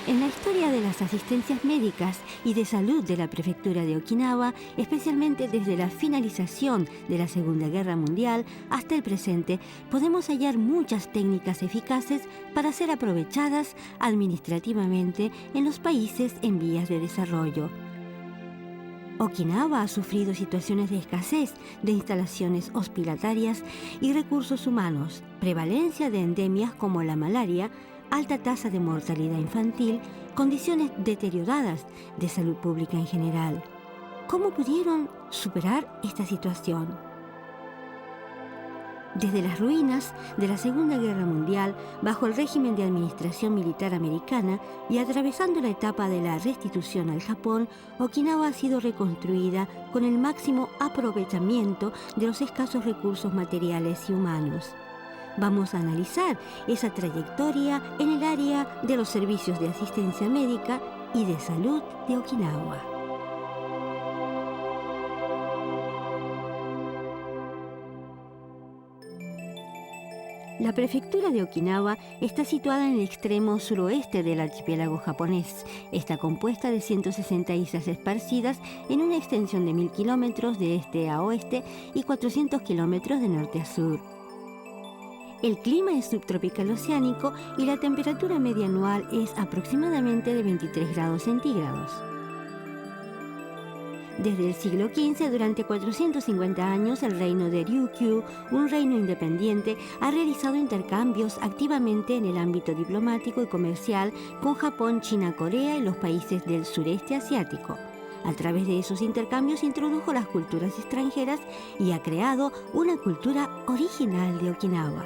En la historia de las asistencias médicas y de salud de la prefectura de Okinawa, especialmente desde la finalización de la Segunda Guerra Mundial hasta el presente, podemos hallar muchas técnicas eficaces para ser aprovechadas administrativamente en los países en vías de desarrollo. Okinawa ha sufrido situaciones de escasez de instalaciones hospitalarias y recursos humanos, prevalencia de endemias como la malaria, alta tasa de mortalidad infantil, condiciones deterioradas de salud pública en general. ¿Cómo pudieron superar esta situación? Desde las ruinas de la Segunda Guerra Mundial, bajo el régimen de administración militar americana y atravesando la etapa de la restitución al Japón, Okinawa ha sido reconstruida con el máximo aprovechamiento de los escasos recursos materiales y humanos. Vamos a analizar esa trayectoria en el área de los servicios de asistencia médica y de salud de Okinawa. La prefectura de Okinawa está situada en el extremo suroeste del archipiélago japonés. Está compuesta de 160 islas esparcidas en una extensión de 1000 kilómetros de este a oeste y 400 kilómetros de norte a sur. El clima es subtropical oceánico y la temperatura media anual es aproximadamente de 23 grados centígrados. Desde el siglo XV, durante 450 años, el reino de Ryukyu, un reino independiente, ha realizado intercambios activamente en el ámbito diplomático y comercial con Japón, China, Corea y los países del sureste asiático. A través de esos intercambios introdujo las culturas extranjeras y ha creado una cultura original de Okinawa.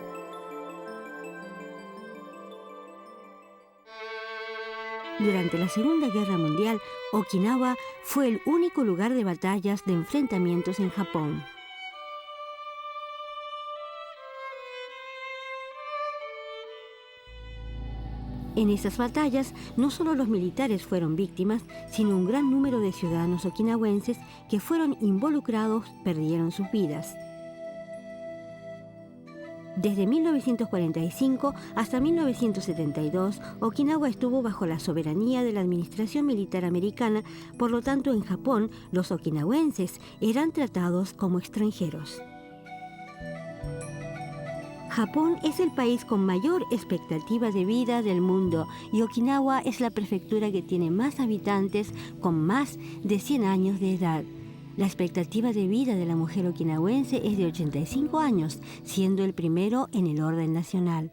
Durante la Segunda Guerra Mundial, Okinawa fue el único lugar de batallas de enfrentamientos en Japón. En esas batallas, no solo los militares fueron víctimas, sino un gran número de ciudadanos okinawenses que fueron involucrados perdieron sus vidas. Desde 1945 hasta 1972, Okinawa estuvo bajo la soberanía de la administración militar americana, por lo tanto en Japón los okinawenses eran tratados como extranjeros. Japón es el país con mayor expectativa de vida del mundo y Okinawa es la prefectura que tiene más habitantes con más de 100 años de edad. La expectativa de vida de la mujer okinawense es de 85 años, siendo el primero en el orden nacional.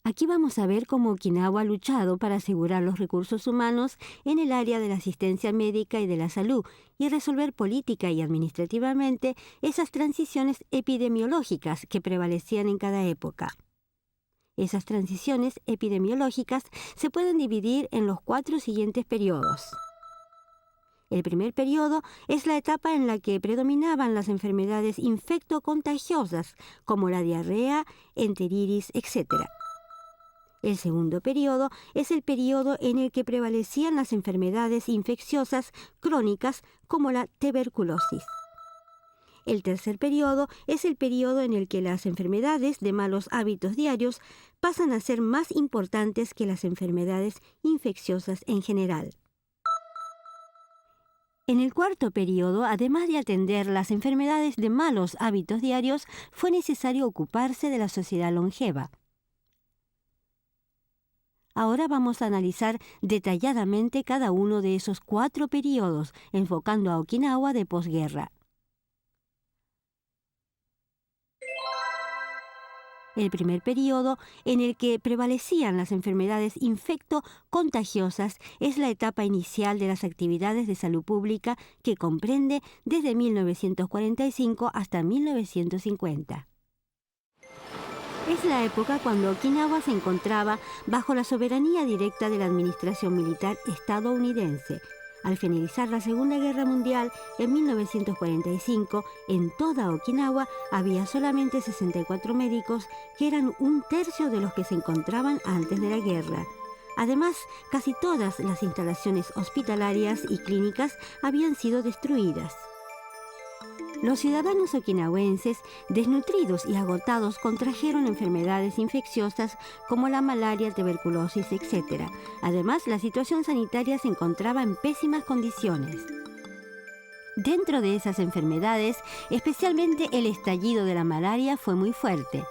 Aquí vamos a ver cómo Okinawa ha luchado para asegurar los recursos humanos en el área de la asistencia médica y de la salud y resolver política y administrativamente esas transiciones epidemiológicas que prevalecían en cada época. Esas transiciones epidemiológicas se pueden dividir en los 4 siguientes periodos. El primer periodo es la etapa en la que predominaban las enfermedades infectocontagiosas como la diarrea, enteritis, etc. El segundo periodo es el periodo en el que prevalecían las enfermedades infecciosas crónicas como la tuberculosis. El tercer periodo es el periodo en el que las enfermedades de malos hábitos diarios pasan a ser más importantes que las enfermedades infecciosas en general. En el cuarto periodo, además de atender las enfermedades de malos hábitos diarios, fue necesario ocuparse de la sociedad longeva. Ahora vamos a analizar detalladamente cada uno de esos 4 periodos, enfocando a Okinawa de posguerra. El primer periodo, en el que prevalecían las enfermedades infectocontagiosas, es la etapa inicial de las actividades de salud pública que comprende desde 1945 hasta 1950. Es la época cuando Okinawa se encontraba bajo la soberanía directa de la administración militar estadounidense. Al finalizar la Segunda Guerra Mundial, en 1945, en toda Okinawa había solamente 64 médicos, que eran un tercio de los que se encontraban antes de la guerra. Además, casi todas las instalaciones hospitalarias y clínicas habían sido destruidas. Los ciudadanos okinawenses, desnutridos y agotados, contrajeron enfermedades infecciosas como la malaria, tuberculosis, etc. Además, la situación sanitaria se encontraba en pésimas condiciones. Dentro de esas enfermedades, especialmente el estallido de la malaria fue muy fuerte.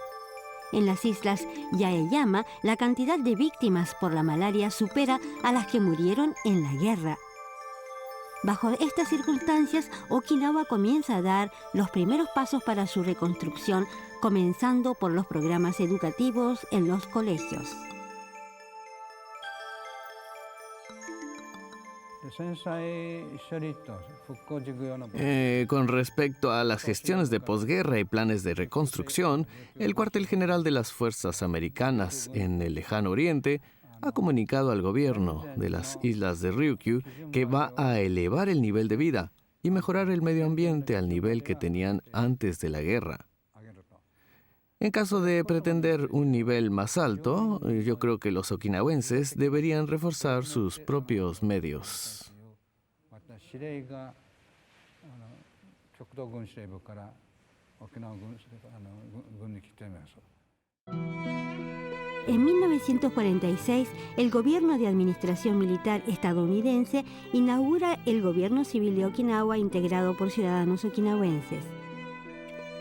En las islas Yaeyama, la cantidad de víctimas por la malaria supera a las que murieron en la guerra. Bajo estas circunstancias, Okinawa comienza a dar los primeros pasos para su reconstrucción, comenzando por los programas educativos en los colegios. Con respecto a las gestiones de posguerra y planes de reconstrucción, el cuartel general de las fuerzas americanas en el lejano oriente ha comunicado al gobierno de las islas de Ryukyu que va a elevar el nivel de vida y mejorar el medio ambiente al nivel que tenían antes de la guerra. En caso de pretender un nivel más alto, yo creo que los okinawenses deberían reforzar sus propios medios. En 1946, el gobierno de administración militar estadounidense inaugura el gobierno civil de Okinawa integrado por ciudadanos okinawenses.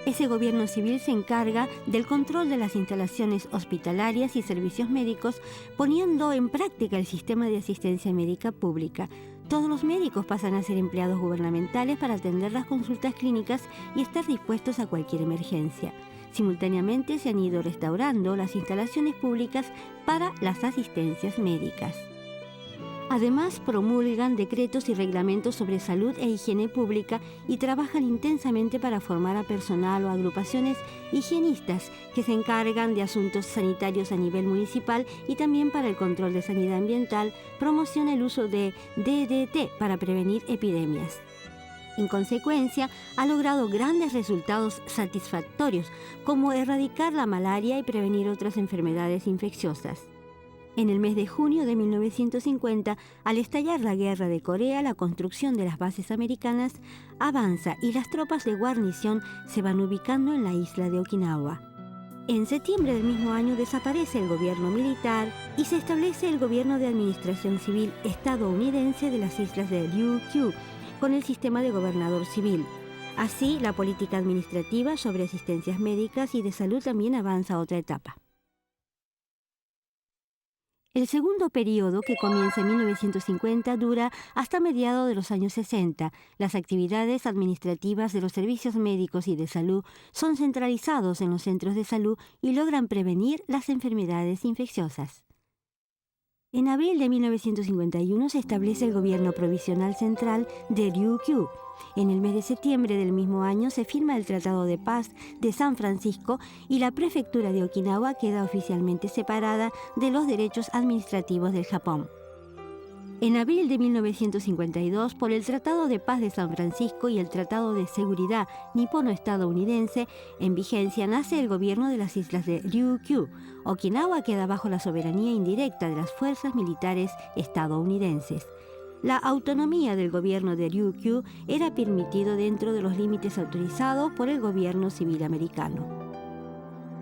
Ese gobierno civil se encarga del control de las instalaciones hospitalarias y servicios médicos, poniendo en práctica el sistema de asistencia médica pública. Todos los médicos pasan a ser empleados gubernamentales para atender las consultas clínicas y estar dispuestos a cualquier emergencia. Simultáneamente se han ido restaurando las instalaciones públicas para las asistencias médicas. Además, promulgan decretos y reglamentos sobre salud e higiene pública y trabajan intensamente para formar a personal o agrupaciones higienistas que se encargan de asuntos sanitarios a nivel municipal y también para el control de sanidad ambiental, promociona el uso de DDT para prevenir epidemias. En consecuencia, ha logrado grandes resultados satisfactorios, como erradicar la malaria y prevenir otras enfermedades infecciosas. En el mes de junio de 1950, al estallar la guerra de Corea, la construcción de las bases americanas avanza y las tropas de guarnición se van ubicando en la isla de Okinawa. En septiembre del mismo año desaparece el gobierno militar y se establece el gobierno de administración civil estadounidense de las islas de Ryukyu, con el sistema de gobernador civil. Así, la política administrativa sobre asistencias médicas y de salud también avanza a otra etapa. El segundo periodo, que comienza en 1950, dura hasta mediados de los años 60. Las actividades administrativas de los servicios médicos y de salud son centralizados en los centros de salud y logran prevenir las enfermedades infecciosas. En abril de 1951 se establece el gobierno provisional central de Ryukyu. En el mes de septiembre del mismo año se firma el Tratado de Paz de San Francisco y la prefectura de Okinawa queda oficialmente separada de los derechos administrativos del Japón. En abril de 1952, por el Tratado de Paz de San Francisco y el Tratado de Seguridad nipono-estadounidense en vigencia, nace el gobierno de las islas de Ryukyu. Okinawa queda bajo la soberanía indirecta de las fuerzas militares estadounidenses. La autonomía del gobierno de Ryukyu era permitido dentro de los límites autorizados por el gobierno civil americano.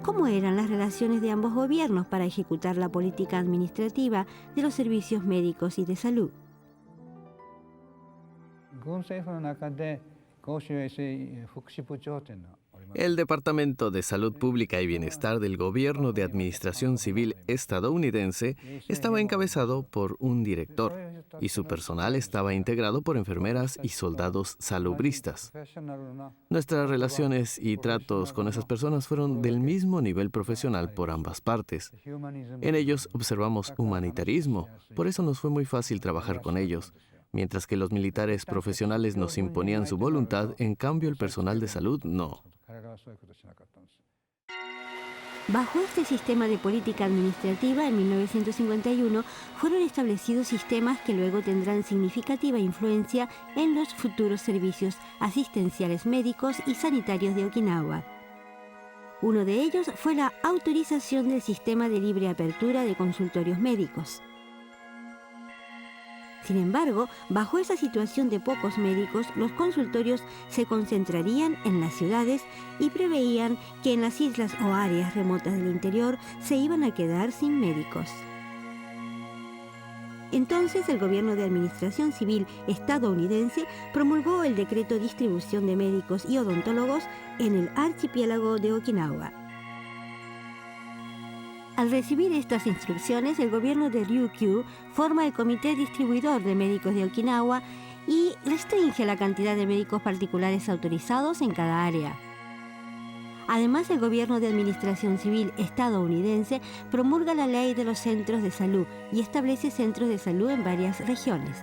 ¿Cómo eran las relaciones de ambos gobiernos para ejecutar la política administrativa de los servicios médicos y de salud? El Departamento de Salud Pública y Bienestar del Gobierno de Administración Civil estadounidense estaba encabezado por un director y su personal estaba integrado por enfermeras y soldados salubristas. Nuestras relaciones y tratos con esas personas fueron del mismo nivel profesional por ambas partes. En ellos observamos humanitarismo, por eso nos fue muy fácil trabajar con ellos. Mientras que los militares profesionales nos imponían su voluntad, en cambio el personal de salud no. Bajo este sistema de política administrativa, en 1951, fueron establecidos sistemas que luego tendrán significativa influencia en los futuros servicios asistenciales médicos y sanitarios de Okinawa. Uno de ellos fue la autorización del sistema de libre apertura de consultorios médicos. Sin embargo, bajo esa situación de pocos médicos, los consultorios se concentrarían en las ciudades y preveían que en las islas o áreas remotas del interior se iban a quedar sin médicos. Entonces, el gobierno de administración civil estadounidense promulgó el decreto de distribución de médicos y odontólogos en el archipiélago de Okinawa. Al recibir estas instrucciones, el gobierno de Ryukyu forma el Comité Distribuidor de Médicos de Okinawa y restringe la cantidad de médicos particulares autorizados en cada área. Además, el gobierno de administración civil estadounidense promulga la ley de los centros de salud y establece centros de salud en varias regiones.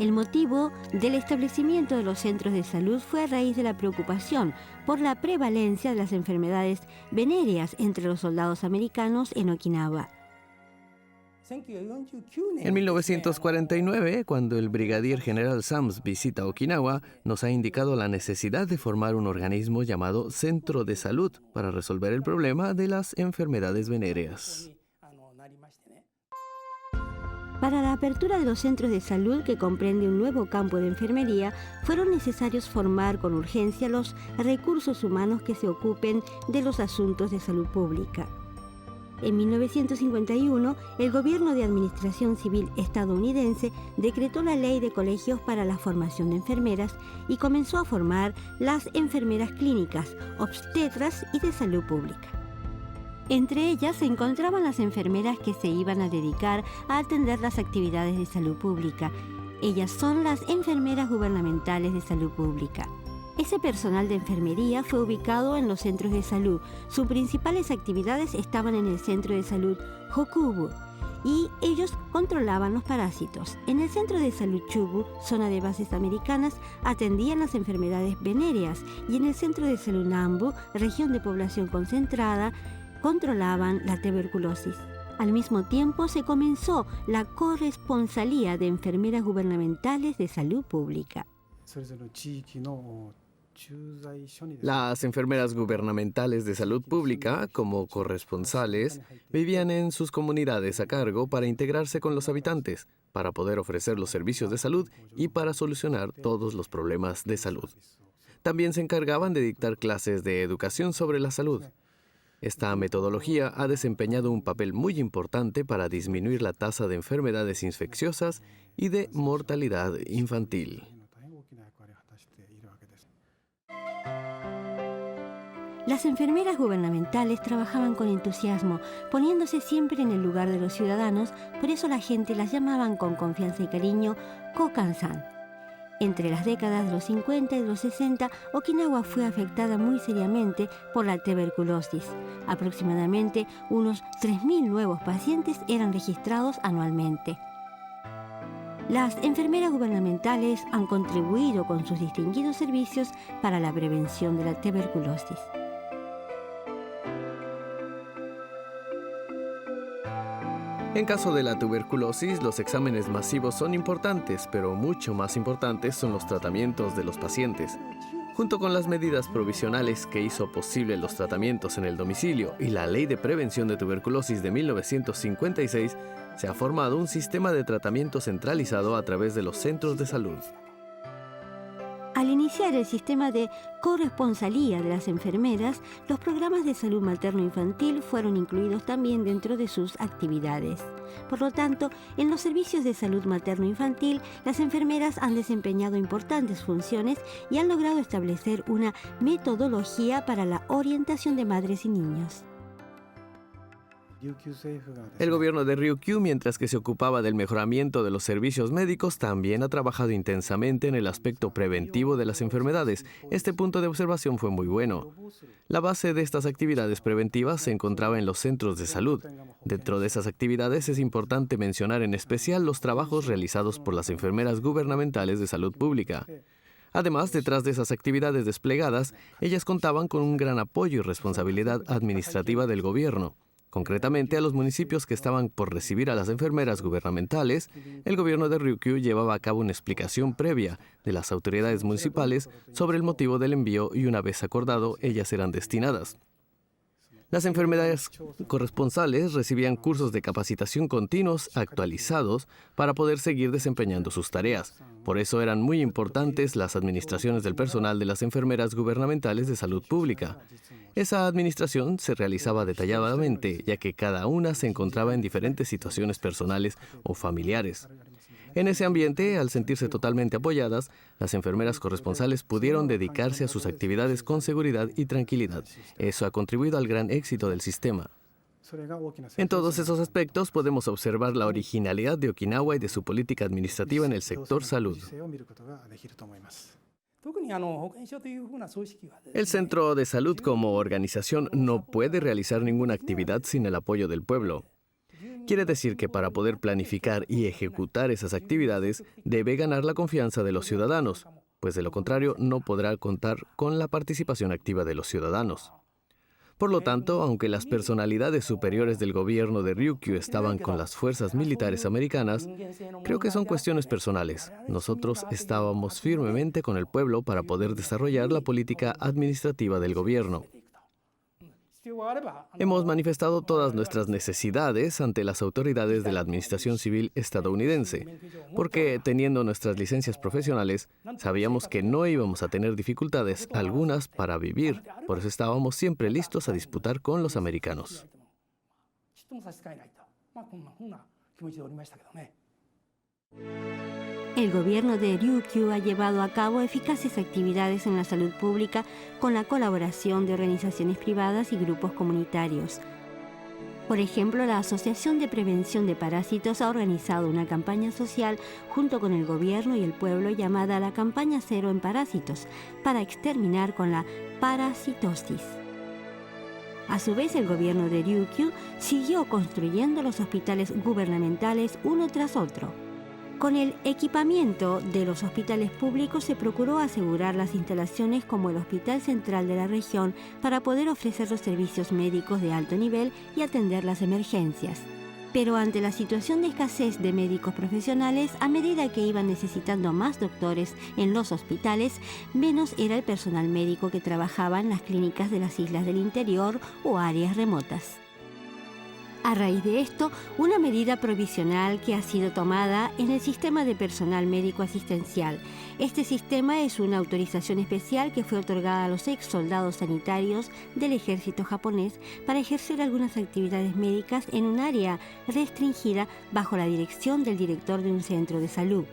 El motivo del establecimiento de los centros de salud fue a raíz de la preocupación por la prevalencia de las enfermedades venéreas entre los soldados americanos en Okinawa. En 1949, cuando el brigadier general Sams visita Okinawa, nos ha indicado la necesidad de formar un organismo llamado Centro de Salud para resolver el problema de las enfermedades venéreas. Para la apertura de los centros de salud, que comprende un nuevo campo de enfermería, fueron necesarios formar con urgencia los recursos humanos que se ocupen de los asuntos de salud pública. En 1951, el gobierno de administración civil estadounidense decretó la ley de colegios para la formación de enfermeras y comenzó a formar las enfermeras clínicas, obstetras y de salud pública. Entre ellas se encontraban las enfermeras que se iban a dedicar a atender las actividades de salud pública. Ellas son las enfermeras gubernamentales de salud pública. Ese personal de enfermería fue ubicado en los centros de salud. Sus principales actividades estaban en el centro de salud Hokubu y ellos controlaban los parásitos. En el centro de salud Chubu, zona de bases americanas, atendían las enfermedades venéreas y en el centro de salud Nambu, región de población concentrada, controlaban la tuberculosis. Al mismo tiempo se comenzó la corresponsalía de enfermeras gubernamentales de salud pública. Las enfermeras gubernamentales de salud pública, como corresponsales, vivían en sus comunidades a cargo para integrarse con los habitantes, para poder ofrecer los servicios de salud y para solucionar todos los problemas de salud. También se encargaban de dictar clases de educación sobre la salud. Esta metodología ha desempeñado un papel muy importante para disminuir la tasa de enfermedades infecciosas y de mortalidad infantil. Las enfermeras gubernamentales trabajaban con entusiasmo, poniéndose siempre en el lugar de los ciudadanos, por eso la gente las llamaban con confianza y cariño Kokan-san. Entre las décadas de los 50 y de los 60, Okinawa fue afectada muy seriamente por la tuberculosis. Aproximadamente unos 3.000 nuevos pacientes eran registrados anualmente. Las enfermeras gubernamentales han contribuido con sus distinguidos servicios para la prevención de la tuberculosis. En caso de la tuberculosis, los exámenes masivos son importantes, pero mucho más importantes son los tratamientos de los pacientes. Junto con las medidas provisionales que hizo posible los tratamientos en el domicilio y la Ley de Prevención de Tuberculosis de 1956, se ha formado un sistema de tratamiento centralizado a través de los centros de salud. Al iniciar el sistema de corresponsalía de las enfermeras, los programas de salud materno-infantil fueron incluidos también dentro de sus actividades. Por lo tanto, en los servicios de salud materno-infantil, las enfermeras han desempeñado importantes funciones y han logrado establecer una metodología para la orientación de madres y niños. El gobierno de Ryukyu, mientras que se ocupaba del mejoramiento de los servicios médicos, también ha trabajado intensamente en el aspecto preventivo de las enfermedades. Este punto de observación fue muy bueno. La base de estas actividades preventivas se encontraba en los centros de salud. Dentro de esas actividades es importante mencionar en especial los trabajos realizados por las enfermeras gubernamentales de salud pública. Además, detrás de esas actividades desplegadas, ellas contaban con un gran apoyo y responsabilidad administrativa del gobierno. Concretamente, a los municipios que estaban por recibir a las enfermeras gubernamentales, el gobierno de Ryukyu llevaba a cabo una explicación previa de las autoridades municipales sobre el motivo del envío y una vez acordado, ellas eran destinadas. Las enfermeras corresponsales recibían cursos de capacitación continuos actualizados para poder seguir desempeñando sus tareas. Por eso eran muy importantes las administraciones del personal de las enfermeras gubernamentales de salud pública. Esa administración se realizaba detalladamente, ya que cada una se encontraba en diferentes situaciones personales o familiares. En ese ambiente, al sentirse totalmente apoyadas, las enfermeras corresponsales pudieron dedicarse a sus actividades con seguridad y tranquilidad. Eso ha contribuido al gran éxito del sistema. En todos esos aspectos podemos observar la originalidad de Okinawa y de su política administrativa en el sector salud. El Centro de Salud como organización no puede realizar ninguna actividad sin el apoyo del pueblo. Quiere decir que para poder planificar y ejecutar esas actividades debe ganar la confianza de los ciudadanos, pues de lo contrario no podrá contar con la participación activa de los ciudadanos. Por lo tanto, aunque las personalidades superiores del gobierno de Ryukyu estaban con las fuerzas militares americanas, creo que son cuestiones personales. Nosotros estábamos firmemente con el pueblo para poder desarrollar la política administrativa del gobierno. Hemos manifestado todas nuestras necesidades ante las autoridades de la Administración Civil estadounidense, porque teniendo nuestras licencias profesionales, sabíamos que no íbamos a tener dificultades algunas para vivir, por eso estábamos siempre listos a disputar con los americanos. El gobierno de Ryukyu ha llevado a cabo eficaces actividades en la salud pública con la colaboración de organizaciones privadas y grupos comunitarios. Por ejemplo, la Asociación de Prevención de Parásitos ha organizado una campaña social junto con el gobierno y el pueblo llamada la Campaña Cero en Parásitos para exterminar con la parasitosis. A su vez, el gobierno de Ryukyu siguió construyendo los hospitales gubernamentales uno tras otro. Con el equipamiento de los hospitales públicos se procuró asegurar las instalaciones como el Hospital Central de la región para poder ofrecer los servicios médicos de alto nivel y atender las emergencias. Pero ante la situación de escasez de médicos profesionales, a medida que iban necesitando más doctores en los hospitales, menos era el personal médico que trabajaba en las clínicas de las islas del interior o áreas remotas. A raíz de esto, una medida provisional que ha sido tomada en el sistema de personal médico asistencial. Este sistema es una autorización especial que fue otorgada a los ex soldados sanitarios del ejército japonés para ejercer algunas actividades médicas en un área restringida bajo la dirección del director de un centro de salud.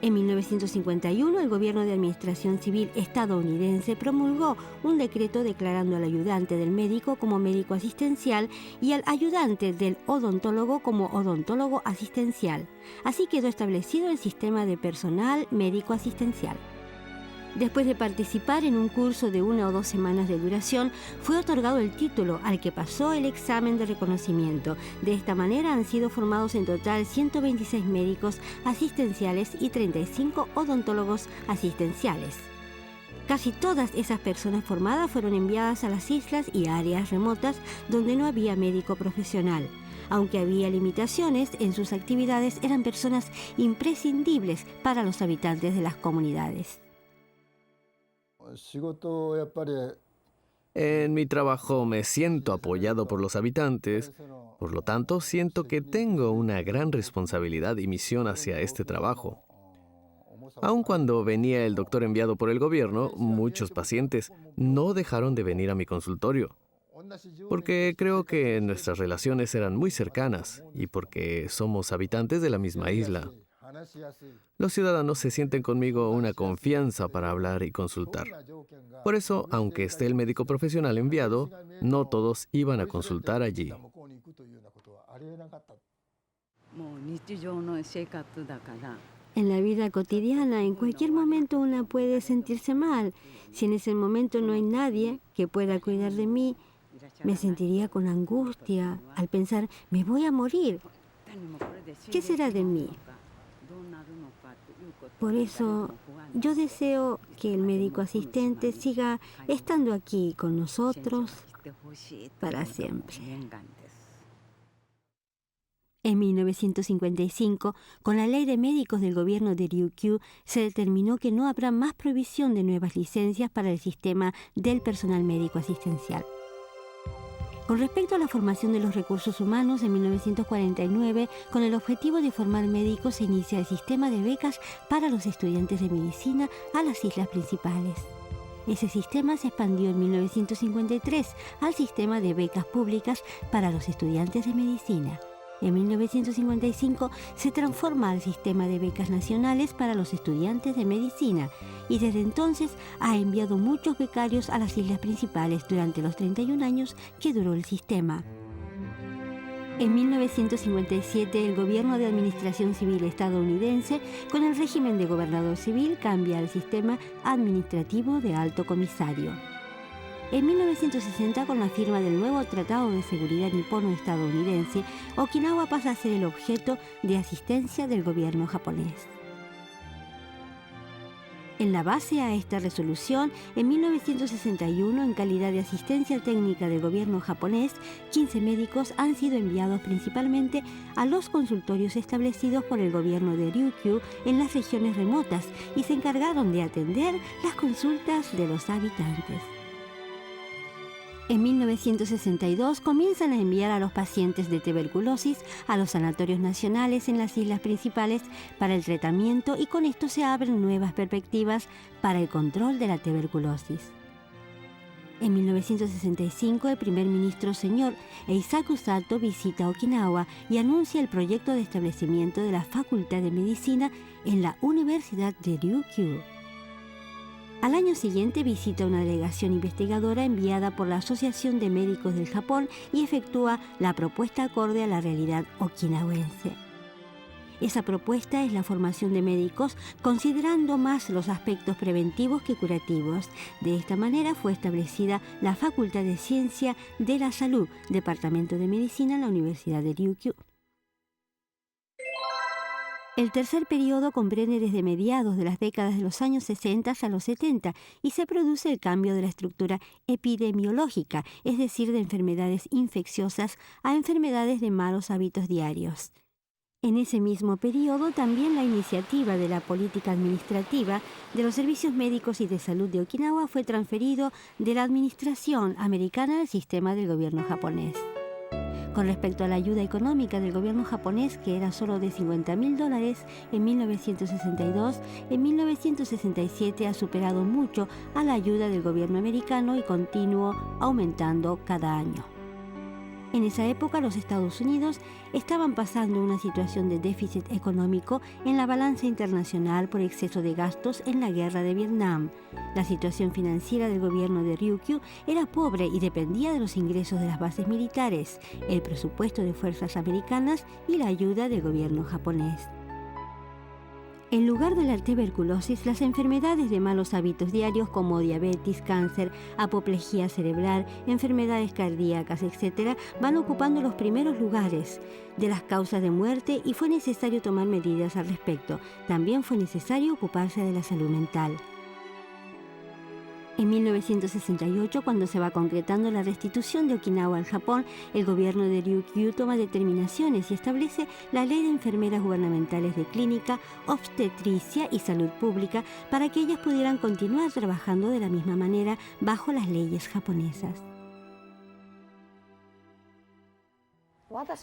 En 1951, el gobierno de administración civil estadounidense promulgó un decreto declarando al ayudante del médico como médico asistencial y al ayudante del odontólogo como odontólogo asistencial. Así quedó establecido el sistema de personal médico asistencial. Después de participar en un curso de 1 o 2 semanas de duración, fue otorgado el título al que pasó el examen de reconocimiento. De esta manera han sido formados en total 126 médicos asistenciales y 35 odontólogos asistenciales. Casi todas esas personas formadas fueron enviadas a las islas y áreas remotas donde no había médico profesional. Aunque había limitaciones en sus actividades, eran personas imprescindibles para los habitantes de las comunidades. En mi trabajo me siento apoyado por los habitantes, por lo tanto siento que tengo una gran responsabilidad y misión hacia este trabajo. Aun cuando venía el doctor enviado por el gobierno, muchos pacientes no dejaron de venir a mi consultorio, porque creo que nuestras relaciones eran muy cercanas y porque somos habitantes de la misma isla. Los ciudadanos se sienten conmigo una confianza para hablar y consultar. Por eso, aunque esté el médico profesional enviado, no todos iban a consultar allí. En la vida cotidiana, en cualquier momento una puede sentirse mal. Si en ese momento no hay nadie que pueda cuidar de mí, me sentiría con angustia al pensar, me voy a morir. ¿Qué será de mí? Por eso, yo deseo que el médico asistente siga estando aquí con nosotros para siempre. En 1955, con la Ley de Médicos del gobierno de Ryukyu, se determinó que no habrá más provisión de nuevas licencias para el sistema del personal médico asistencial. Con respecto a la formación de los recursos humanos, en 1949, con el objetivo de formar médicos, se inicia el sistema de becas para los estudiantes de medicina a las islas principales. Ese sistema se expandió en 1953 al sistema de becas públicas para los estudiantes de medicina. En 1955 se transforma al sistema de becas nacionales para los estudiantes de medicina y desde entonces ha enviado muchos becarios a las islas principales durante los 31 años que duró el sistema. En 1957, el gobierno de administración civil estadounidense, con el régimen de gobernador civil, cambia al sistema administrativo de alto comisario. En 1960, con la firma del nuevo Tratado de Seguridad Nipono-Estadounidense, Okinawa pasa a ser el objeto de asistencia del gobierno japonés. En la base a esta resolución, en 1961, en calidad de asistencia técnica del gobierno japonés, 15 médicos han sido enviados principalmente a los consultorios establecidos por el gobierno de Ryukyu en las regiones remotas y se encargaron de atender las consultas de los habitantes. En 1962 comienzan a enviar a los pacientes de tuberculosis a los sanatorios nacionales en las islas principales para el tratamiento y con esto se abren nuevas perspectivas para el control de la tuberculosis. En 1965 el primer ministro señor Eisaku Sato visita Okinawa y anuncia el proyecto de establecimiento de la Facultad de Medicina en la Universidad de Ryukyu. Al año siguiente visita una delegación investigadora enviada por la Asociación de Médicos del Japón y efectúa la propuesta acorde a la realidad okinawense. Esa propuesta es la formación de médicos considerando más los aspectos preventivos que curativos. De esta manera fue establecida la Facultad de Ciencia de la Salud, Departamento de Medicina en la Universidad de Ryukyu. El tercer periodo comprende desde mediados de las décadas de los años 60 a los 70 y se produce el cambio de la estructura epidemiológica, es decir, de enfermedades infecciosas a enfermedades de malos hábitos diarios. En ese mismo periodo también la iniciativa de la política administrativa de los servicios médicos y de salud de Okinawa fue transferido de la administración americana al sistema del gobierno japonés. Con respecto a la ayuda económica del gobierno japonés, que era solo de $50.000 en 1962, en 1967 ha superado mucho a la ayuda del gobierno americano y continuó aumentando cada año. En esa época los Estados Unidos estaban pasando una situación de déficit económico en la balanza internacional por exceso de gastos en la guerra de Vietnam. La situación financiera del gobierno de Ryukyu era pobre y dependía de los ingresos de las bases militares, el presupuesto de fuerzas americanas y la ayuda del gobierno japonés. En lugar de la tuberculosis, las enfermedades de malos hábitos diarios como diabetes, cáncer, apoplejía cerebral, enfermedades cardíacas, etc., van ocupando los primeros lugares de las causas de muerte y fue necesario tomar medidas al respecto. También fue necesario ocuparse de la salud mental. En 1968, cuando se va concretando la restitución de Okinawa al Japón, el gobierno de Ryukyu toma determinaciones y establece la Ley de Enfermeras Gubernamentales de Clínica, Obstetricia y Salud Pública para que ellas pudieran continuar trabajando de la misma manera bajo las leyes japonesas.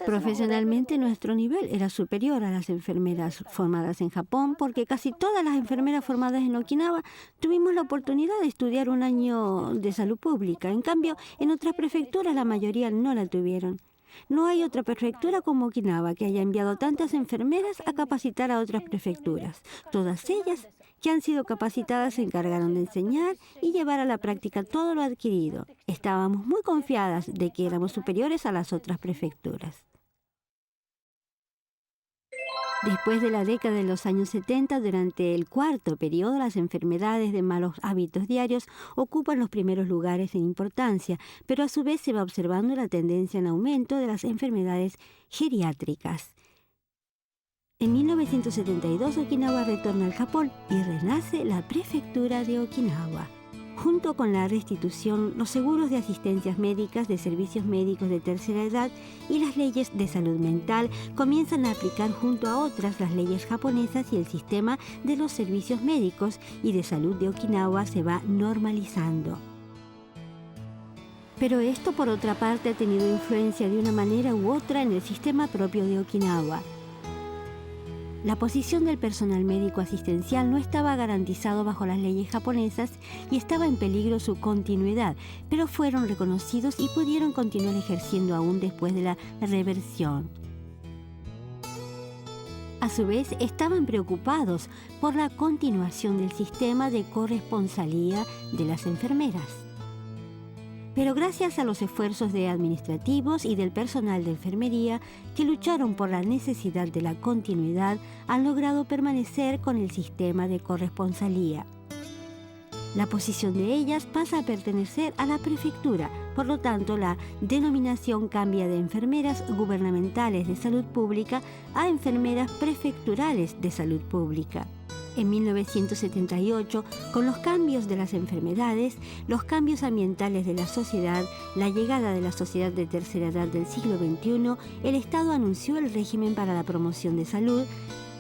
Profesionalmente, nuestro nivel era superior a las enfermeras formadas en Japón porque casi todas las enfermeras formadas en Okinawa tuvimos la oportunidad de estudiar un año de salud pública. En cambio, en otras prefecturas la mayoría no la tuvieron. No hay otra prefectura como Okinawa que haya enviado tantas enfermeras a capacitar a otras prefecturas. Todas ellas que han sido capacitadas se encargaron de enseñar y llevar a la práctica todo lo adquirido. Estábamos muy confiadas de que éramos superiores a las otras prefecturas. Después de la década de los años 70, durante el cuarto periodo, las enfermedades de malos hábitos diarios ocupan los primeros lugares en importancia, pero a su vez se va observando la tendencia en aumento de las enfermedades geriátricas. En 1972, Okinawa retorna al Japón y renace la prefectura de Okinawa. Junto con la restitución, los seguros de asistencias médicas, de servicios médicos de tercera edad y las leyes de salud mental comienzan a aplicar junto a otras las leyes japonesas y el sistema de los servicios médicos y de salud de Okinawa se va normalizando. Pero esto, por otra parte, ha tenido influencia de una manera u otra en el sistema propio de Okinawa. La posición del personal médico asistencial no estaba garantizado bajo las leyes japonesas y estaba en peligro su continuidad, pero fueron reconocidos y pudieron continuar ejerciendo aún después de la reversión. A su vez, estaban preocupados por la continuación del sistema de corresponsalía de las enfermeras. Pero gracias a los esfuerzos de administrativos y del personal de enfermería que lucharon por la necesidad de la continuidad, han logrado permanecer con el sistema de corresponsalía. La posición de ellas pasa a pertenecer a la prefectura, por lo tanto la denominación cambia de enfermeras gubernamentales de salud pública a enfermeras prefecturales de salud pública. En 1978, con los cambios de las enfermedades, los cambios ambientales de la sociedad, la llegada de la sociedad de tercera edad del siglo XXI, el Estado anunció el régimen para la promoción de salud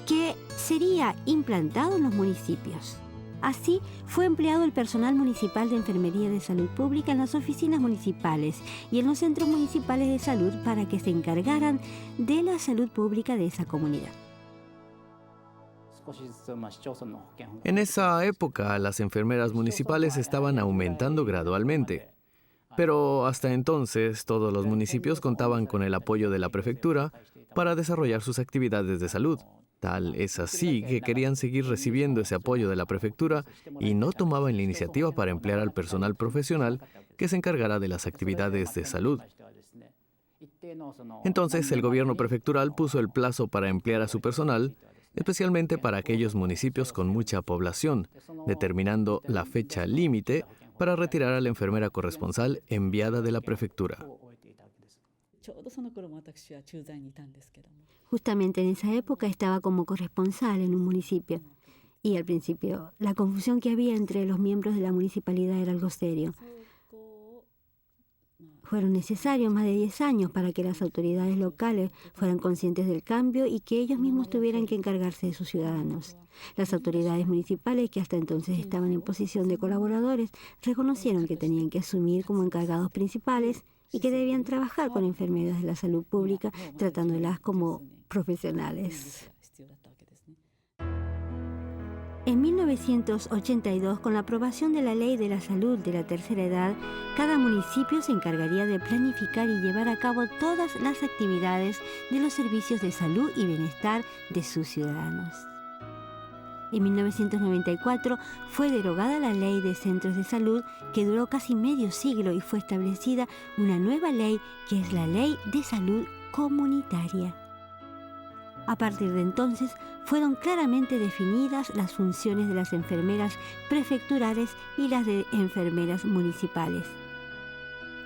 que sería implantado en los municipios. Así, fue empleado el personal municipal de enfermería de salud pública en las oficinas municipales y en los centros municipales de salud para que se encargaran de la salud pública de esa comunidad. En esa época, las enfermeras municipales estaban aumentando gradualmente. Pero hasta entonces, todos los municipios contaban con el apoyo de la prefectura para desarrollar sus actividades de salud. Tal es así que querían seguir recibiendo ese apoyo de la prefectura y no tomaban la iniciativa para emplear al personal profesional que se encargara de las actividades de salud. Entonces, el gobierno prefectural puso el plazo para emplear a su personal, especialmente para aquellos municipios con mucha población, determinando la fecha límite para retirar a la enfermera corresponsal enviada de la prefectura. Justamente en esa época estaba como corresponsal en un municipio. Y al principio, la confusión que había entre los miembros de la municipalidad era algo serio. Fueron necesarios más de 10 años para que las autoridades locales fueran conscientes del cambio y que ellos mismos tuvieran que encargarse de sus ciudadanos. Las autoridades municipales, que hasta entonces estaban en posición de colaboradores, reconocieron que tenían que asumir como encargados principales y que debían trabajar con enfermeras de la salud pública, tratándolas como profesionales. En 1982, con la aprobación de la Ley de la Salud de la Tercera Edad, cada municipio se encargaría de planificar y llevar a cabo todas las actividades de los servicios de salud y bienestar de sus ciudadanos. En 1994 fue derogada la Ley de Centros de Salud, que duró casi medio siglo, y fue establecida una nueva ley, que es la Ley de Salud Comunitaria. A partir de entonces, fueron claramente definidas las funciones de las enfermeras prefecturales y las de enfermeras municipales.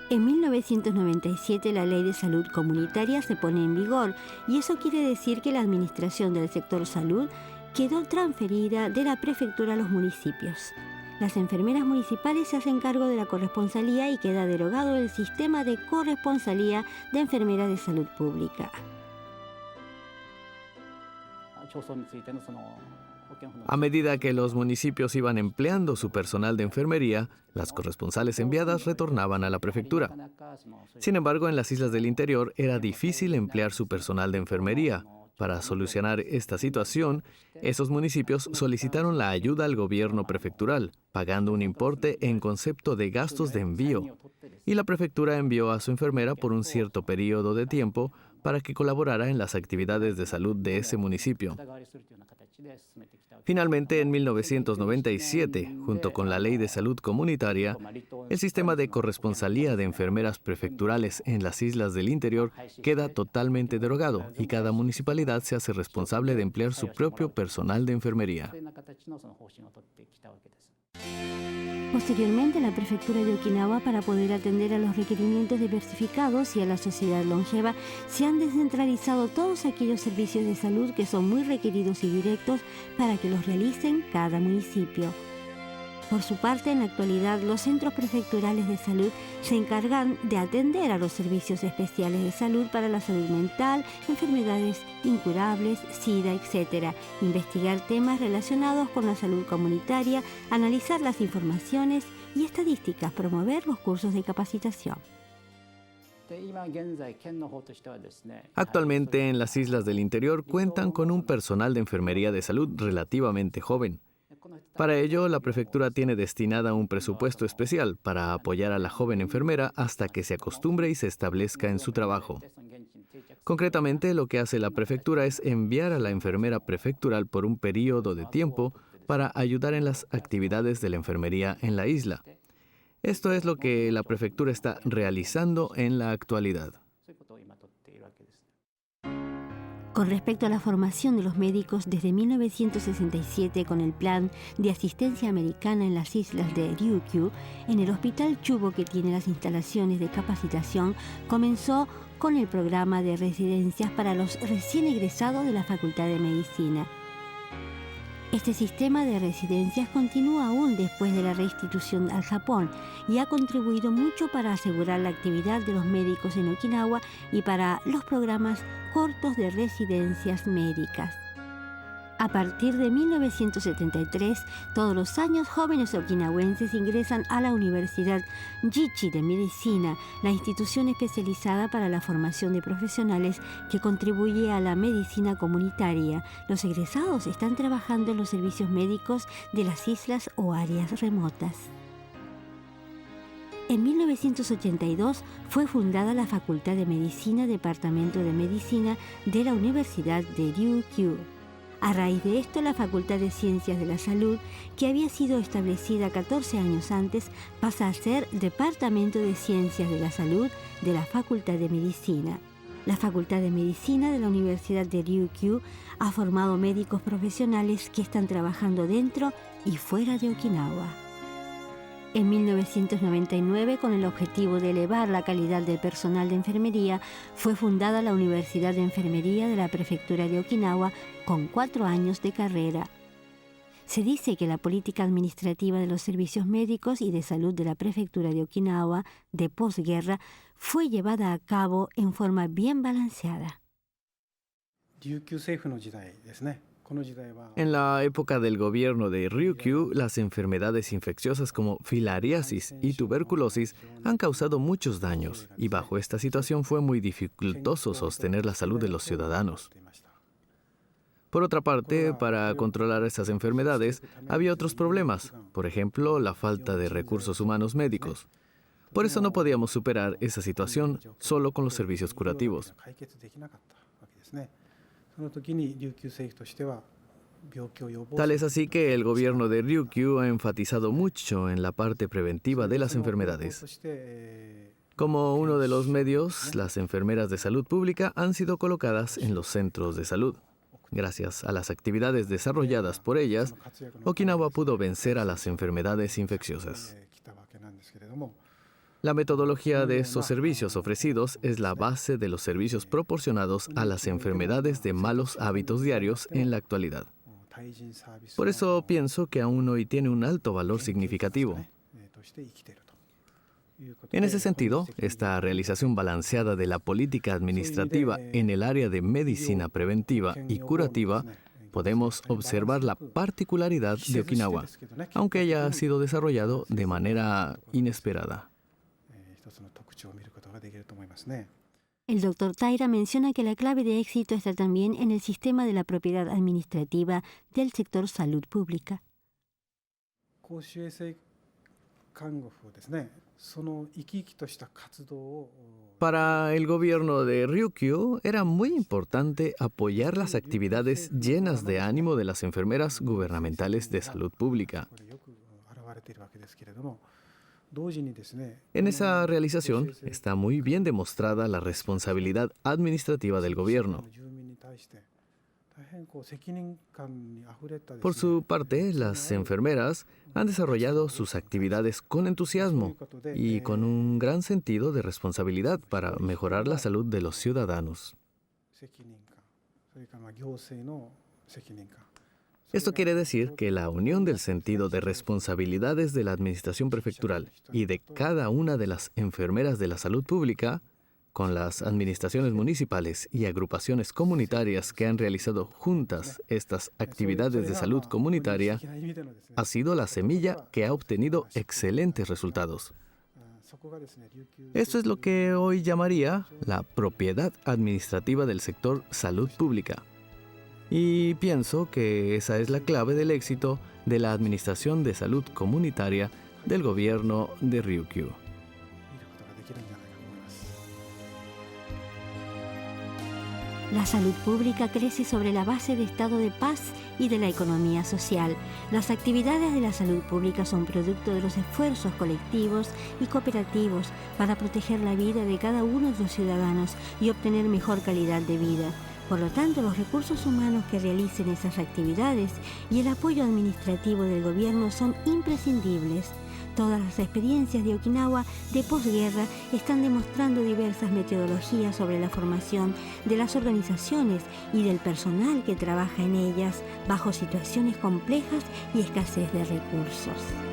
En 1997 la Ley de Salud Comunitaria se pone en vigor y eso quiere decir que la administración del sector salud quedó transferida de la prefectura a los municipios. Las enfermeras municipales se hacen cargo de la corresponsalía y queda derogado el sistema de corresponsalía de enfermeras de salud pública. A medida que los municipios iban empleando su personal de enfermería, las corresponsales enviadas retornaban a la prefectura. Sin embargo, en las islas del interior era difícil emplear su personal de enfermería. Para solucionar esta situación, esos municipios solicitaron la ayuda al gobierno prefectural, pagando un importe en concepto de gastos de envío. Y la prefectura envió a su enfermera por un cierto periodo de tiempo para que colaborara en las actividades de salud de ese municipio. Finalmente, en 1997, junto con la Ley de Salud Comunitaria, el sistema de corresponsalía de enfermeras prefecturales en las islas del interior queda totalmente derogado y cada municipalidad se hace responsable de emplear su propio personal de enfermería. Posteriormente, la prefectura de Okinawa, para poder atender a los requerimientos diversificados y a la sociedad longeva, se han descentralizado todos aquellos servicios de salud que son muy requeridos y directos para que los realicen cada municipio. Por su parte, en la actualidad, los centros prefecturales de salud se encargan de atender a los servicios especiales de salud para la salud mental, enfermedades incurables, SIDA, etc., investigar temas relacionados con la salud comunitaria, analizar las informaciones, y estadísticas, promover los cursos de capacitación. Actualmente en las islas del interior cuentan con un personal de enfermería de salud relativamente joven. Para ello, la prefectura tiene destinada un presupuesto especial para apoyar a la joven enfermera hasta que se acostumbre y se establezca en su trabajo. Concretamente, lo que hace la prefectura es enviar a la enfermera prefectural por un periodo de tiempo para ayudar en las actividades de la enfermería en la isla. Esto es lo que la prefectura está realizando en la actualidad. Con respecto a la formación de los médicos, desde 1967, con el Plan de Asistencia Americana en las islas de Ryukyu, en el Hospital Chubo, que tiene las instalaciones de capacitación, comenzó con el programa de residencias para los recién egresados de la Facultad de Medicina. Este sistema de residencias continúa aún después de la reinstitución al Japón y ha contribuido mucho para asegurar la actividad de los médicos en Okinawa y para los programas cortos de residencias médicas. A partir de 1973, todos los años jóvenes okinawenses ingresan a la Universidad Jichi de Medicina, la institución especializada para la formación de profesionales que contribuye a la medicina comunitaria. Los egresados están trabajando en los servicios médicos de las islas o áreas remotas. En 1982 fue fundada la Facultad de Medicina, Departamento de Medicina de la Universidad de Ryukyu. A raíz de esto, la Facultad de Ciencias de la Salud, que había sido establecida 14 años antes, pasa a ser Departamento de Ciencias de la Salud de la Facultad de Medicina. La Facultad de Medicina de la Universidad de Ryukyu ha formado médicos profesionales que están trabajando dentro y fuera de Okinawa. En 1999, con el objetivo de elevar la calidad del personal de enfermería, fue fundada la Universidad de Enfermería de la Prefectura de Okinawa con 4 años de carrera. Se dice que la política administrativa de los servicios médicos y de salud de la Prefectura de Okinawa de posguerra fue llevada a cabo en forma bien balanceada. En la época del gobierno de Ryukyu, las enfermedades infecciosas como filariasis y tuberculosis han causado muchos daños, y bajo esta situación fue muy dificultoso sostener la salud de los ciudadanos. Por otra parte, para controlar estas enfermedades, había otros problemas, por ejemplo, la falta de recursos humanos médicos. Por eso no podíamos superar esa situación solo con los servicios curativos. Tal es así que el gobierno de Ryukyu ha enfatizado mucho en la parte preventiva de las enfermedades. Como uno de los medios, las enfermeras de salud pública han sido colocadas en los centros de salud. Gracias a las actividades desarrolladas por ellas, Okinawa pudo vencer a las enfermedades infecciosas. La metodología de estos servicios ofrecidos es la base de los servicios proporcionados a las enfermedades de malos hábitos diarios en la actualidad. Por eso pienso que aún hoy tiene un alto valor significativo. En ese sentido, esta realización balanceada de la política administrativa en el área de medicina preventiva y curativa, podemos observar la particularidad de Okinawa, aunque haya sido desarrollado de manera inesperada. El Dr. Taira menciona que la clave de éxito está también en el sistema de la propiedad administrativa del sector salud pública. Para el gobierno de Ryukyu era muy importante apoyar las actividades llenas de ánimo de las enfermeras gubernamentales de salud pública. En esa realización está muy bien demostrada la responsabilidad administrativa del gobierno. Por su parte, las enfermeras han desarrollado sus actividades con entusiasmo y con un gran sentido de responsabilidad para mejorar la salud de los ciudadanos. Esto quiere decir que la unión del sentido de responsabilidades de la administración prefectural y de cada una de las enfermeras de la salud pública con las administraciones municipales y agrupaciones comunitarias que han realizado juntas estas actividades de salud comunitaria, ha sido la semilla que ha obtenido excelentes resultados. Esto es lo que hoy llamaría la propiedad administrativa del sector salud pública. Y pienso que esa es la clave del éxito de la administración de salud comunitaria del gobierno de Ryukyu. La salud pública crece sobre la base de estado de paz y de la economía social. Las actividades de la salud pública son producto de los esfuerzos colectivos y cooperativos para proteger la vida de cada uno de los ciudadanos y obtener mejor calidad de vida. Por lo tanto, los recursos humanos que realicen esas actividades y el apoyo administrativo del gobierno son imprescindibles. Todas las experiencias de Okinawa de posguerra están demostrando diversas metodologías sobre la formación de las organizaciones y del personal que trabaja en ellas bajo situaciones complejas y escasez de recursos.